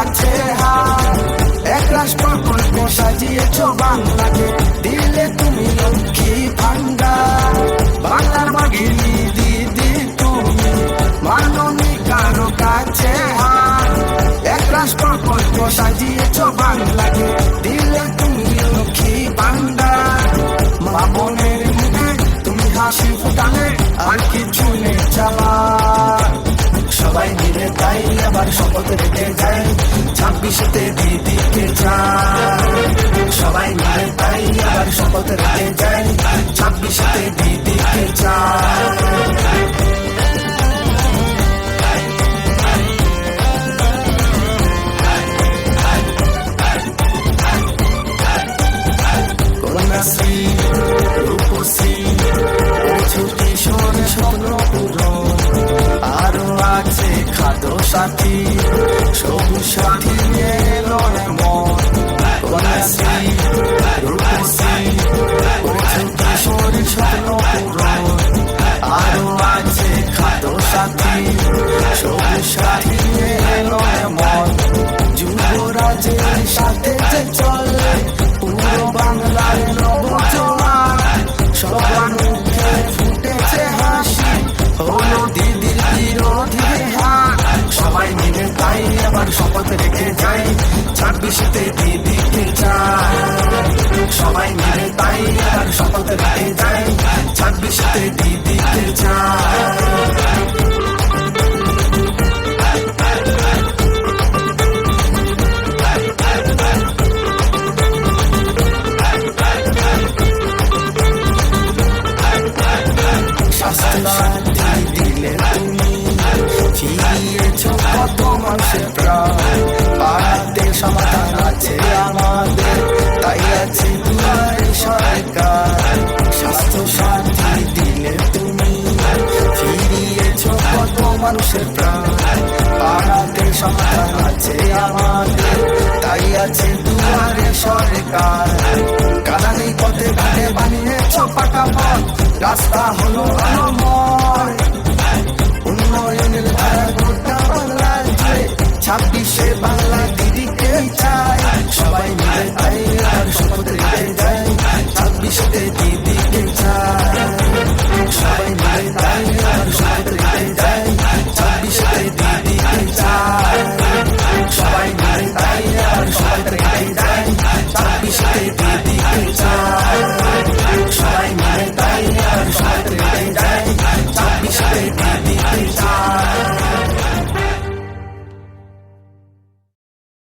কাছে হাত। এক রাষ্ট্র প্রকল্প সাজিয়েছ বাংলাকে, দিলে তুমি লক্ষ্মী ভান্ডার। বাংলার বাগিনী দিদি তুমি, মাননি কারো কাছে হাত। এক রাষ্ট্র প্রকল্প সাজিয়েছ বাংলাকে, দিলে তুমি লক্ষ্মী ভান্ডার। মা বোনের মুখে তুমি হাসি ফুটালে, আর কিছু নেই চাওয়ার। সবাই মিলে তাই আবার শপথ রেখে যায়, 26তে দিদিকে চায়। সবাই মিলে তাই আবার শপথ রেখে যায়, 26তে দিদিকে চায়। কন্যাশ্রী, রূপশ্রী, কিশোর স্বপ্ন পূরণ, আরো আছে খাদ্য সাথী, সবুজ সাথী এলো মন। কন্যাশ্রী, রূপশ্রী, কিশোর স্বপ্ন পূরণ, আরো আছে খাদ্য সাথী, সবুজ সাথী এলো মন। যুবরাজের সাথে যে চলে পুরো বাংলার নবজোয়ার, সবার মুখে ফুটেছে হাসি, হলো দিদির বিরোধী হাত। সবাই মিলে তাই আবার শপথ রেখে যাই, 26তে দিদিকে চায়। সবাই মিলে তাই আবার শপথ রেখে যাই, 26তে দিদিকে চায়। স্বাস্থ্যসাথী দিলে তুমি, ফিরিয়েছ কত মানুষের প্রাণ। পাড়াতে সমাধান আছে আমাদের, তাই আছে দুয়ারে সরকার। স্বাস্থ্যসাথী দিলে তুমি, ফিরিয়েছ কত মানুষের প্রাণ। পাড়াতে সমাধান আছে আমাদের, তাই আছে দুয়ারে সরকার। কাদানি পথে ঘাটে বানিয়েছ পাকা পথ, রাস্তা হলো আলোময়। উন্নয়নের ধারা গোটা বাংলা জুড়ে, 26শে বাংলা